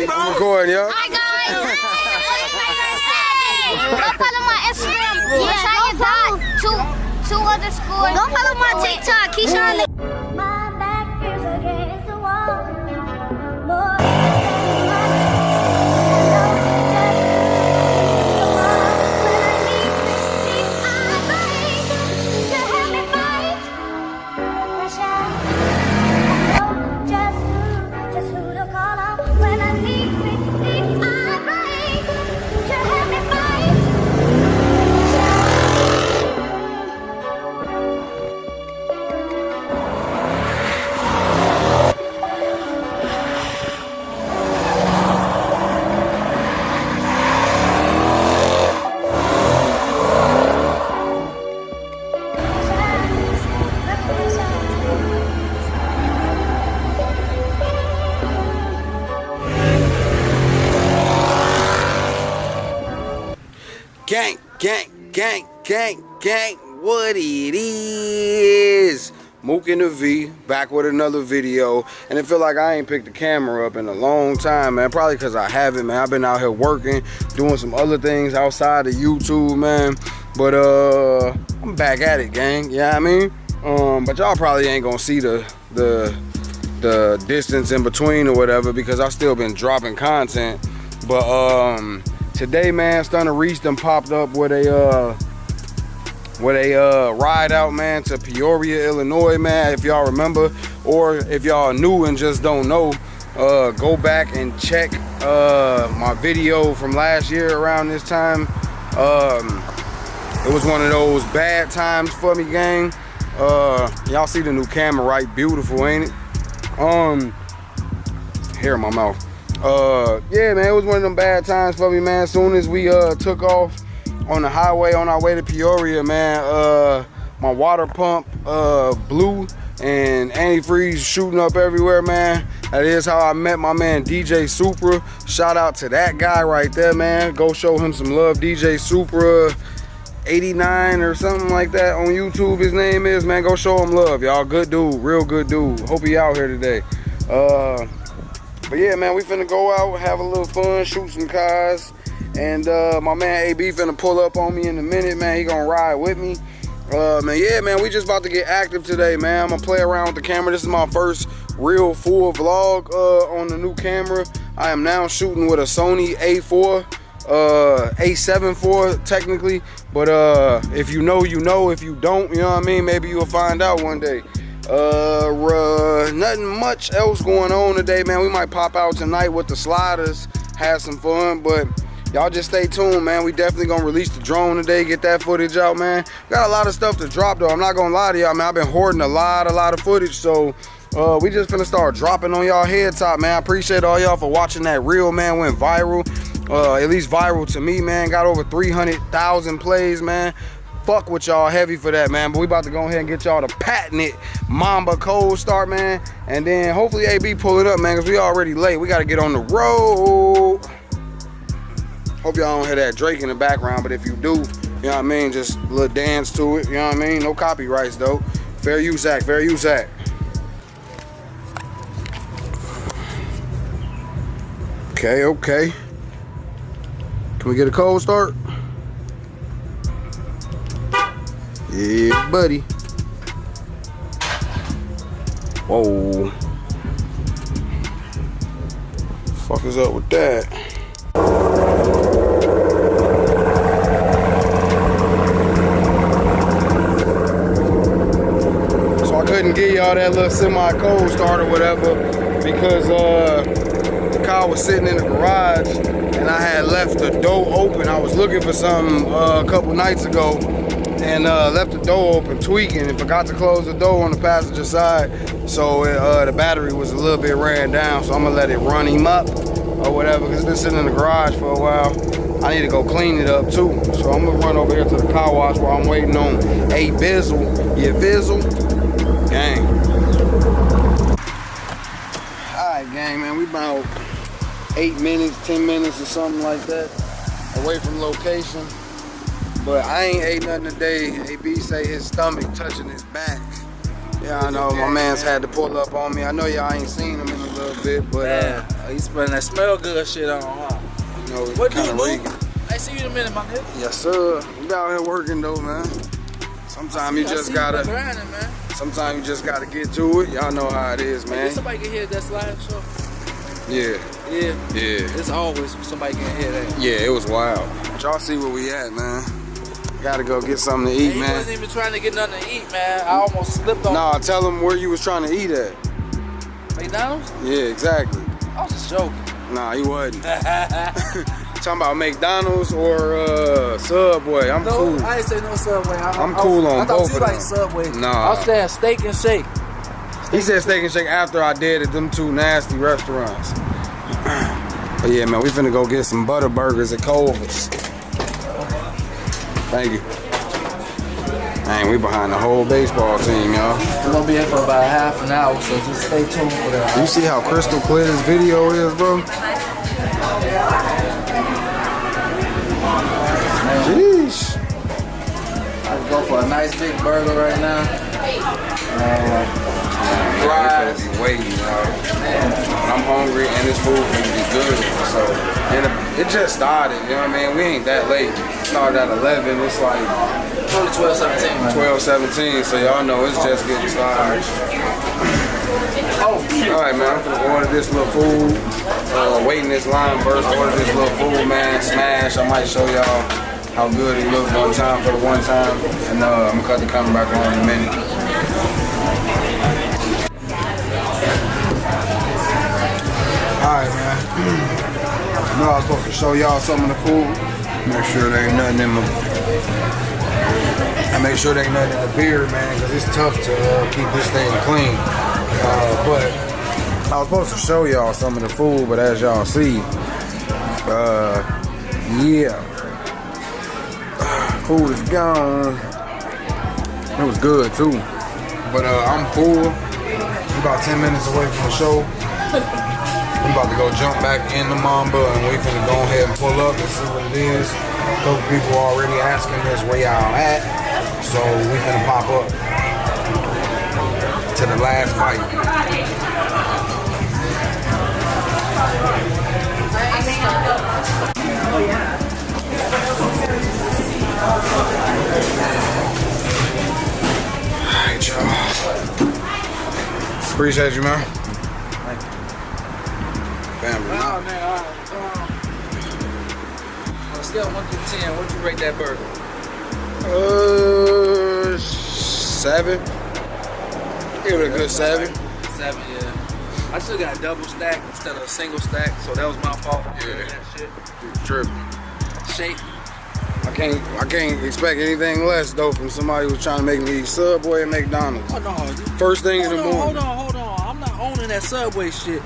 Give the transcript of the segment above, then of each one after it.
I'm recording, yo. Hi guys. Go follow my Instagram. Yes, I got two underscores. Don't follow my TikTok. Keisha. My back is against the wall. Gang, gang, gang, gang, gang, what it is? Mook in the V, back with another video. And it feel like I ain't picked the camera up in a long time, man. Probably because I haven't, man. I've been out here working, doing some other things outside of YouTube, man. But I'm back at it, gang. You know what I mean? But y'all probably ain't gonna see the distance in between or whatever, because I've still been dropping content. But today, man, Stunner Reese done popped up with a ride out, man, to Peoria, Illinois, man. If y'all remember, or if y'all new and just don't know, go back and check my video from last year around this time. It was one of those bad times for me, gang. Y'all see the new camera, right? Beautiful, ain't it? Hair in my mouth. Yeah, man, it was one of them bad times for me, man. As soon as we took off on the highway on our way to Peoria, man, my water pump blew and antifreeze shooting up everywhere, man. That is how I met my man DJ Supra. Shout out to that guy right there, man. Go show him some love. DJ Supra 89 or something like that on YouTube, his name is, man. Go show him love, y'all. Good dude, real good dude. Hope he out here today. But yeah, man, we finna go out, have a little fun, shoot some cars. And my man AB finna pull up on me in a minute, man. He gonna ride with me. Man, yeah, man, we just about to get active today, man. I'm gonna play around with the camera. This is my first real full vlog on the new camera. I am now shooting with a Sony A7 IV technically. But if you know, you know. If you don't, you know what I mean? Maybe you'll find out one day. Nothing much else going on today, man. We might pop out tonight with the sliders, have some fun, but y'all just stay tuned, man. We definitely gonna release the drone today, get that footage out, man. Got a lot of stuff to drop though. I'm not gonna lie to y'all, man. I've been hoarding a lot of footage, so we just finna start dropping on y'all head top, man. I appreciate all y'all for watching that reel, man. Went viral, at least viral to me, man. Got over 300,000 plays, man. Fuck with y'all heavy for that, man. But we about to go ahead and get y'all the patented Mamba cold start, man. And then hopefully AB pull it up, man, because we already late. We got to get on the road. Hope y'all don't hear that Drake in the background, but if you do, you know what I mean, just a little dance to it, you know what I mean? No copyrights, though. Fair use act, fair use act. Okay, okay. Can we get a cold start? Yeah, buddy. Whoa. Fuck is up with that? So I couldn't give y'all that little semi-cold start or whatever because the car was sitting in the garage and I had left the door open. I was looking for something a couple nights ago and left the door open tweaking and forgot to close the door on the passenger side. So the battery was a little bit ran down, so I'm gonna let it run him up or whatever, because it's been sitting in the garage for a while. I need to go clean it up too. So I'm gonna run over here to the car wash while I'm waiting on a Bizzle. Yeah, Bizzle. Gang. Alright, gang, man, we about 8 minutes, 10 minutes or something like that away from location. But I ain't ate nothing today. AB say his stomach touching his back. Yeah, I know, my man's had to pull up on me. I know y'all ain't seen him in a little bit, but Oh, you spraying that smell good shit on, huh? You know, What do kind you of do? reeking. I see you in a minute, my nigga. Yes, sir. We out here working though, man. Sometimes you just gotta. Grinding, man. Sometimes you just gotta get to it. Y'all know how it is, man. Did somebody get here that slide show? Yeah. Yeah. Yeah. It's always somebody getting here that. Yeah, it was wild. But y'all see where we at, man. Gotta go get something to eat, He man. wasn't even trying to get nothing to eat, man. I almost slipped on. Nah, tell them where you was trying to eat at. McDonald's? Yeah, exactly. I was just joking. Nah, he wasn't. Talking about McDonald's or Subway. I'm cool. I ain't say no Subway. I'm cool on both of them. I thought you like Subway. Nah. I was saying Steak and Shake. He said Steak and Shake after I did at them two nasty restaurants. But yeah, man, we finna go get some butter burgers at Culver's. Thank you. Man, we behind the whole baseball team, y'all. We're gonna be here for about half an hour, so just stay tuned for that. You see how crystal clear this video is, bro? Jeez. I can go for a nice big burger right now. Fries. Be waiting, y'all. I'm hungry and this food can be good. So, and it just started, you know what I mean? We ain't that late. It started at 11. It's like 12:17. 12:17. So y'all know it's just getting started. All right, man. I'm gonna order this little food. Waiting this line first. Order this little food, man. Smash. I might show y'all how good it looks one time for the one time, and I'm gonna cut the camera back on in a minute. Alright, man. I know I was supposed to show y'all some of the food. Make sure there ain't nothing in my. I make sure there ain't nothing in the beer, man, because it's tough to keep this thing clean. But I was supposed to show y'all some of the food, but as y'all see, yeah. Food is gone. It was good too. But I'm full. I'm about 10 minutes away from the show. I'm about to go jump back in the Mamba and we finna go ahead and pull up and see what it is. A couple people already asking us where y'all at. So we finna pop up to the last fight. Alright, y'all. Appreciate you, man. Thank you. Family. Oh, man, all right. On a scale of 1 to 10, what'd you rate that burger? 7. Give it a good 7. 7, yeah. I still got a double stack instead of a single stack, so that was my fault. Yeah. That shit. Tripping. Shake. I can't expect anything less though from somebody who's trying to make me eat Subway and McDonald's. Oh, no. First thing in the morning. Hold on. I'm not owning that Subway shit.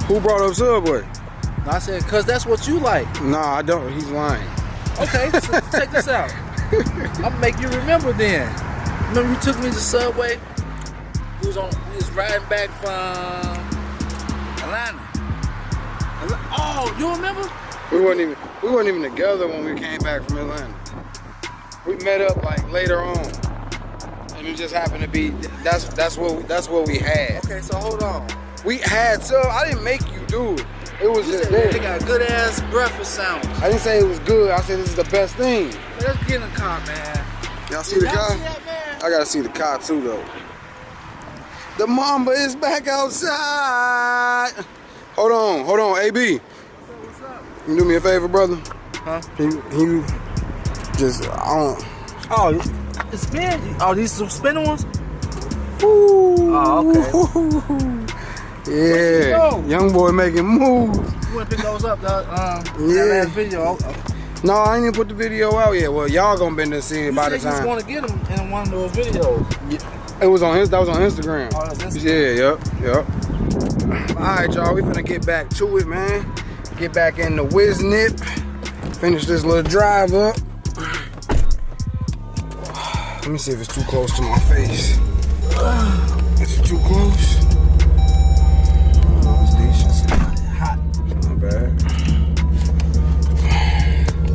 Who brought up Subway? No, I said, cause that's what you like. Nah, I don't. He's lying. Okay, so check this out. I'm gonna make you remember then. Remember you took me to Subway? We was riding back from Atlanta. Oh, you remember? We weren't even together when we came back from Atlanta. We met up like later on, and it just happened to be that's what we had. Okay, so hold on. We had I didn't make you do it. It was just there. They got good ass breakfast sandwich. I didn't say it was good. I said this is the best thing. Let's get in the car, man. Y'all see the car? See that, man? I gotta see the car too, though. The Mamba is back outside. Hold on, AB. What's up? Can you do me a favor, brother? Huh? Can you just, Oh, it's spin. Oh, these some spinning ones? Ooh. Oh, okay. Yeah, young boy making moves. You wanna pick those up, dog? Yeah. That last video. No, I ain't even put the video out yet. Well, y'all gonna be to see it by the You said you time. just wanna get them in one of those videos. It was on that was on Instagram. Oh, that's Instagram. Yeah, yep. All right, y'all, we finna get back to it, man. Get back in the Wiznip. Finish this little drive up. Let me see if it's too close to my face. Is it too close? Oh, it's decent. It's hot. It's not bad.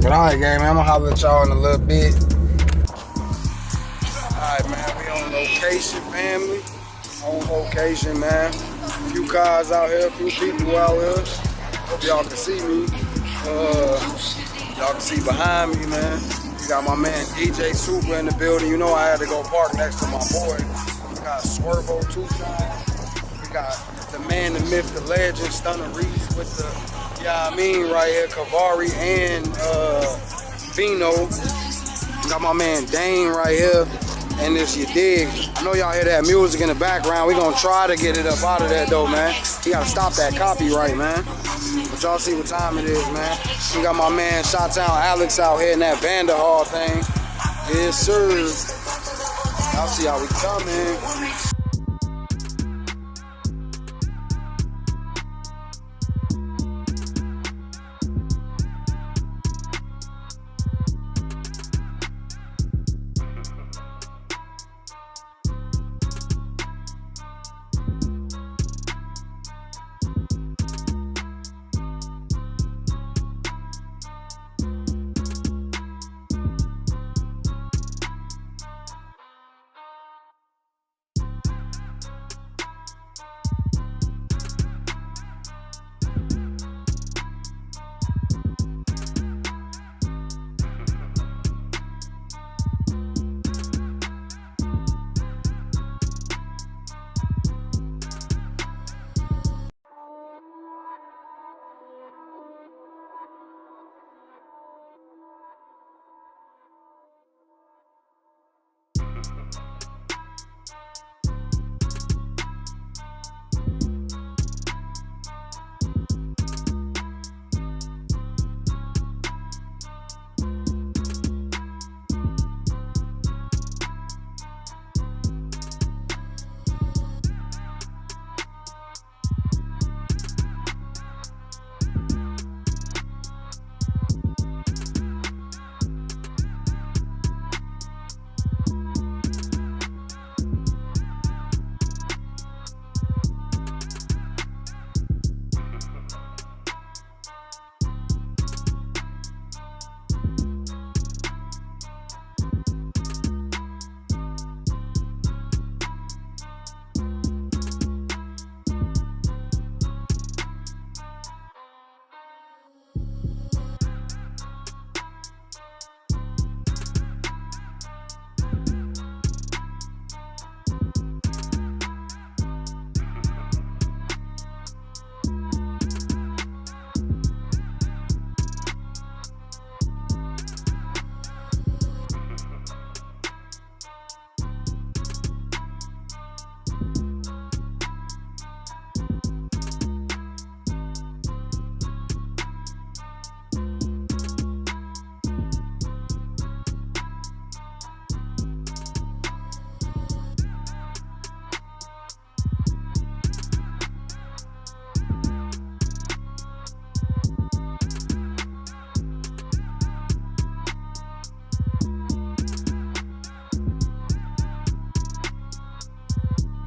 But all right, gang, man, I'm gonna holler at y'all in a little bit. All right, man, we on location, family. On location, man. A few cars out here, a few people out here. Hope y'all can see me. Y'all can see behind me, man. We got my man DJ Super in the building. You know I had to go park next to my boy. We got Swervo 2 times. We got the man, the myth, the legend, Stunner Reese with the, yeah, I mean, right here, Kavari and Vino. We got my man Dane right here. And this, you dig. I know y'all hear that music in the background. We gonna try to get it up out of that though, man. You gotta stop that copyright, man. But y'all see what time it is, man. We got my man Shot-Town Alex out here in that Vanderhall thing. Yes, sir. Y'all see how we coming.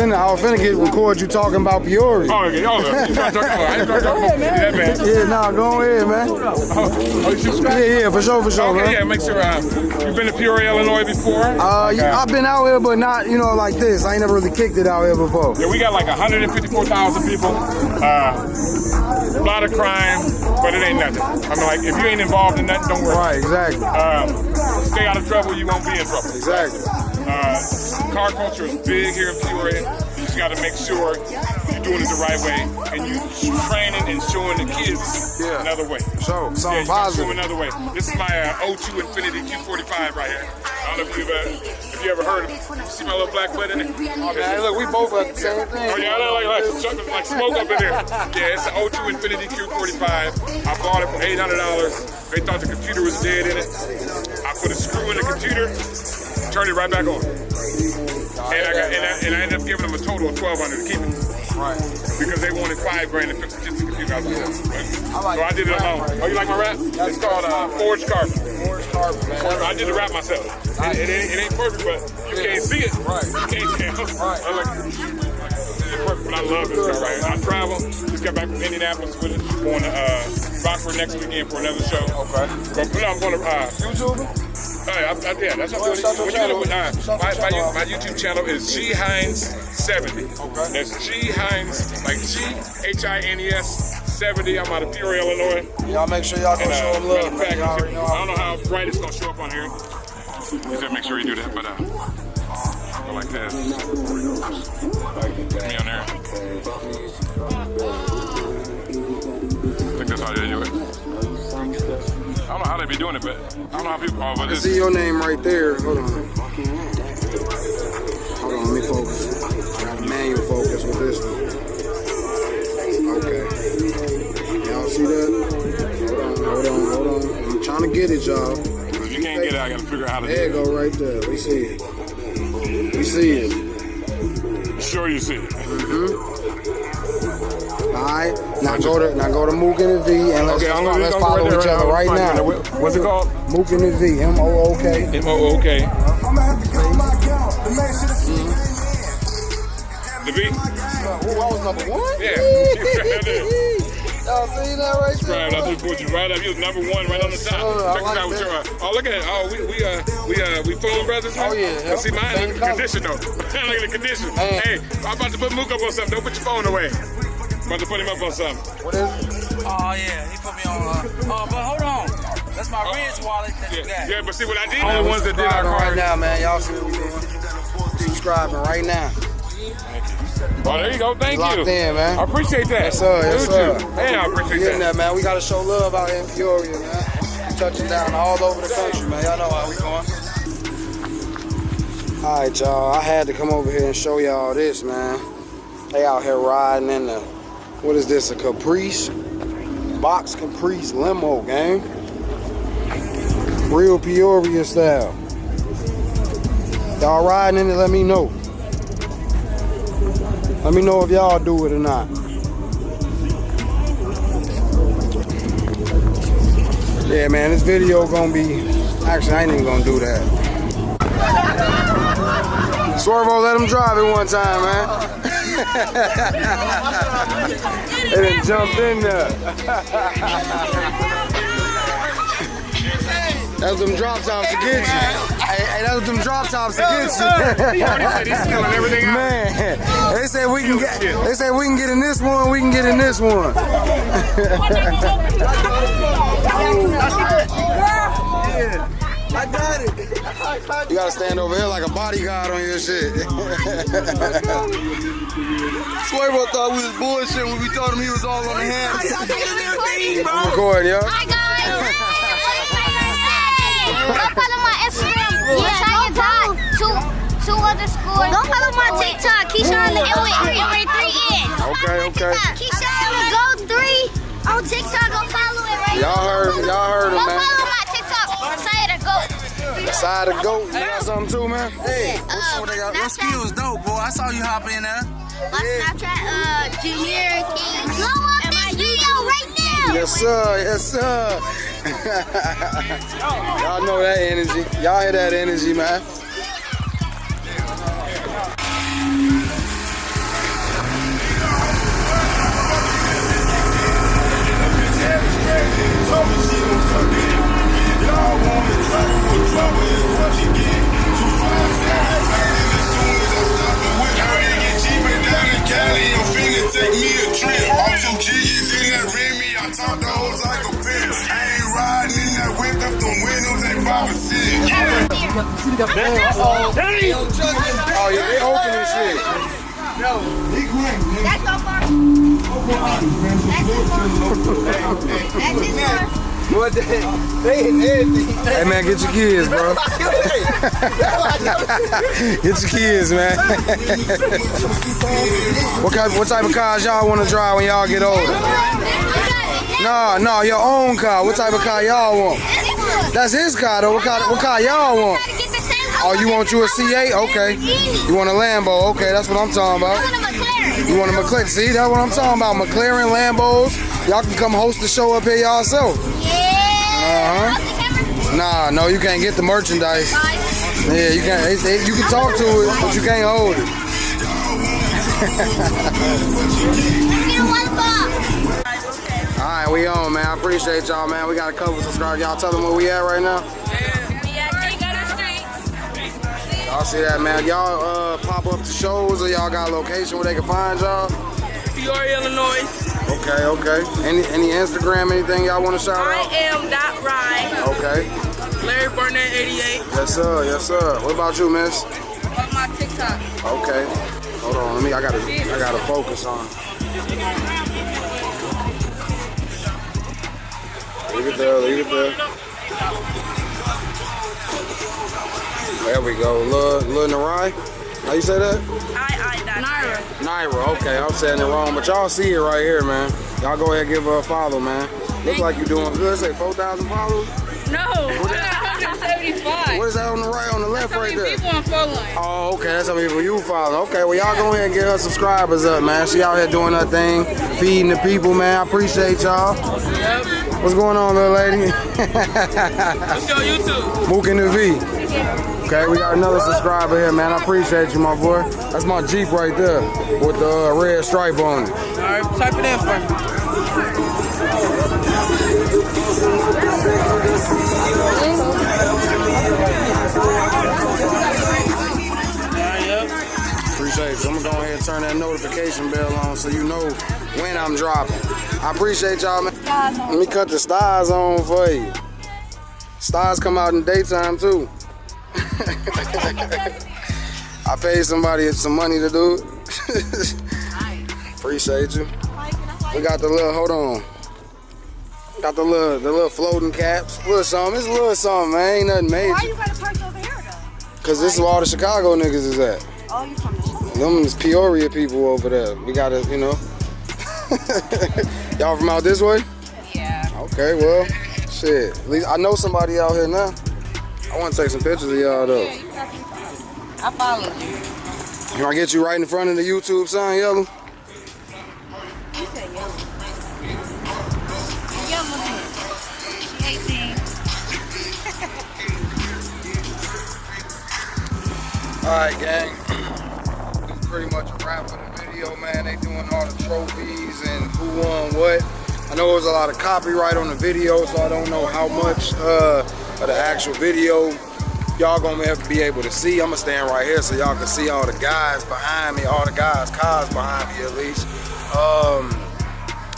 I was finna record you talking about Peoria. Oh, okay. Yeah, nah, go ahead, man. You subscribe? Yeah, for sure, Okay, man. yeah, make sure. You've been to Peoria, Illinois before? Yeah, I've been out here, but not, like this. I ain't never really kicked it out here before. Yeah, we got like 154,000 people. A lot of crime, but it ain't nothing. I mean, like, if you ain't involved in nothing, don't worry. Right, exactly. Stay out of trouble, you won't be in trouble. Exactly. Car culture is big here in Peoria. You just got to make sure you're doing it the right way, and you training and showing the kids another way. So, something you positive. Show another way. This is my 02 Infinity Q45 right here. I don't know if you ever heard of it. You see my little black butt in it? Oh, man, look, we both got the same thing. Oh, yeah, I look like smoke up in there. Yeah, it's an 02 Infinity Q45. I bought it for $800. They thought the computer was dead in it. I put a screw in the computer, turned it right back on. And I ended up giving them a total of $1,200 to keep it. Right. Because they wanted $5,000 to fix the computer. I was like, I like so I did it alone. Oh, you like my rap? It's called Forged Carpet. Forged Carpet, man. I did the rap myself. It ain't perfect, but you can't see it. Right. You can't tell. Right. I'm like, it's perfect, but I love this stuff right here. I travel. Just got back from Indianapolis with it. Going to Rockford next weekend for another show. Okay. But I'm going to YouTube? Yeah, that's what I'm doing. My YouTube channel is G Hines 70. Okay. That's G Hines, like G Hines 70. I'm out of Peoria, Illinois. Y'all make sure y'all go show them love. I don't know how bright it's gonna show up on here. You gotta make sure you do that, but go like this. Me on there. I think that's how they do it. I don't know how they be doing it, but I don't know how people. I can see your name right there. Hold on. Hold on, let me focus. Manual focus with this one. Okay. Y'all see that? Hold on. I'm trying to get it, y'all. If you can't get it, I gotta figure out how to do it. There you go, right there. We see it. We see it. Sure you see it. Alright, now go to Mook and the V and let's follow each other right now. What's it called? Mook and the V, M-O-O-K. M-O-O-K. The V? I was number 1? Yeah. Y'all see that right there? Right, I just put you right up. You was number 1 right on the top. Check this out with your look at it. Oh, we phone brothers, man. Oh yeah. See mine look at the condition though. Look at the condition. Hey, I'm about to put Mook up on something. Don't put your phone away. I'm about to put him up on something. What is it? Oh yeah, he put me on. But hold on. That's my Ridge wallet that you got. Yeah, but see what I did? Only ones that did our right cards. now, man. Y'all see what we doing? Subscribing right now. Oh, there you go. Thank you. Locked in, man. I appreciate that. Yes, sir. Yes, sir. Hey, I appreciate Getting that. that, man. We gotta show love out here in Peoria, man. Touching down all over the country, man. Y'all know how we going. All right, y'all. I had to come over here and show y'all this, man. They out here riding in the, what is this? A Caprice, box Caprice limo, gang. Real Peoria style. Y'all riding in it? Let me know. Let me know if y'all do it or not. Yeah, man, this video gonna be, actually I ain't even gonna do that. Swervo, let him drive it one time, man. They done jumped in there. That's them drop tops to get you. Hey, that's them drop tops to get you. He already said he's stealing everything out. Man, they said we can get. They said we can get in this one. We can get in this one. I got it. You gotta stand over here like a bodyguard on your shit. Swervo thought we was bullshit when we told him he was all on the hand. I'm recording, yo. Hi guys. Go follow my Instagram. Two underscores. Go follow my TikTok. Keyshawn with 3 N's. Okay. Keyshawn go 3 on TikTok. Go follow it right Y'all heard him, Go man. follow my TikTok. Side of goat. Side of goat. You got something too, man? Hey, What they got? Your skills dope, boy. I saw you hop in there. My Snapchat, Junior King. Blow up this video right now. Yes, sir. Yes, sir. Y'all know that energy. Y'all hear that energy, man. Take me a trip. I'm so G's in that Remy. I talk to hoes like a bitch. I ain't riding in that whip up the windows ain't 5 or 6. Oh, yeah, they open this shit. That's so far. That's his car. What the heck? They hitting everything. Hey, man, get your kids, bro. Get your kids, man. What type of cars y'all want to drive when y'all get older? No, your own car. What type of car y'all want? That's his car, though. What car y'all want? Oh, you want you a C8? Okay. You want a Lambo? Okay, that's what I'm talking about. You want a McLaren? See, that's what I'm talking about. McLaren, Lambos. Y'all can come host the show up here yourself. Nah, no, you can't get the merchandise. Yeah, you can't. You can talk to it, but you can't hold it. All right, we on, man. I appreciate y'all, man. We got a couple subscribers. Y'all tell them where we at right now. We at I see that, man. Y'all pop up to shows or y'all got a location where they can find y'all? Peoria, Illinois. Okay. Any Instagram, anything y'all want to shout out? I am.ride. Okay. Larry Burnett 88. Yes, sir. What about you, miss? On my TikTok. Okay. Hold on, I gotta focus on. Leave it there. There we go. Lil Narai. How you say that? Naira. Okay, I'm saying it wrong, but y'all see it right here, man. Y'all go ahead and give her a follow, man. Looks like you're doing good. Say 4,000 followers. No, 175. What is that on the right, on the left, right there? People I'm following. Oh, okay, that's how many people you follow. Okay, well, y'all go ahead and get her subscribers up, man. She out here doing her thing, feeding the people, man. I appreciate y'all. Yep. What's going on, little lady? Let's go YouTube. Mook in the V. Okay, we got another subscriber here, man. I appreciate you, my boy. That's my Jeep right there with the red stripe on it. All right, type it in for me. Appreciate you. I'm gonna go ahead and turn that notification bell on so you know when I'm dropping. I appreciate y'all, man. Let me cut the stars on for you. Stars come out in daytime too. I paid somebody some money to do it. Appreciate you. We got the little, hold on. Got the little floating caps. Little something. It's a little something, man. Ain't nothing major. Why you got to park over here, though? Cause this is where all the Chicago niggas is at. Oh, you from the Them is Peoria people over there. We gotta, you know. Y'all from out this way? Yeah. Okay, well, shit. At least I know somebody out here now. I want to take some pictures of y'all though. I followed you. Can I get you right in front of the YouTube sign, Yellow? You said yellow. Yellow. She 18. Alright, gang. This is pretty much a wrap for the video, man. They doing all the trophies and who won what. I know there was a lot of copyright on the video, so I don't know how much of the actual video y'all gonna have to be able to see. I'm gonna stand right here so y'all can see all the guys behind me, all the guys' cars behind me at least.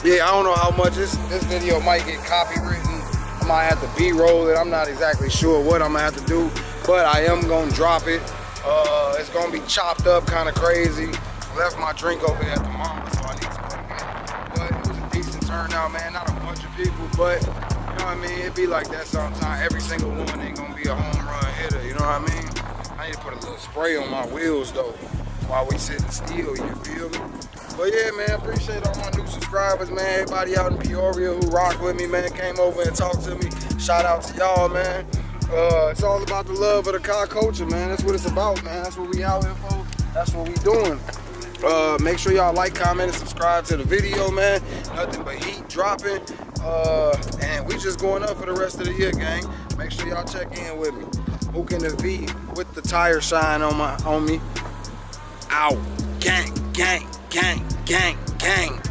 Yeah, I don't know how much this video might get copywritten. I might have to B-roll it. I'm not exactly sure what I'm gonna have to do, but I am gonna drop it. It's gonna be chopped up kind of crazy. I left my drink over there at the mama, so I need to go get it. But it was a decent turnout, man. Not a bunch of people, but you know what I mean? It be like that sometimes. Every single one ain't gonna be a home run hitter, you know what I mean? I need to put a little spray on my wheels though while we sitting still, you feel me? But yeah, man, appreciate all my new subscribers, man. Everybody out in Peoria who rocked with me, man, came over and talked to me. Shout out to y'all, man. It's all about the love of the car culture, man. That's what it's about, man. That's what we out here for. That's what we doing. Make sure y'all like, comment, and subscribe to the video, man. Nothing but heat dropping. And we just going up for the rest of the year, gang. Make sure y'all check in with me. Mook in the V with the tire shine on me. Ow. Gang, gang, gang, gang, gang.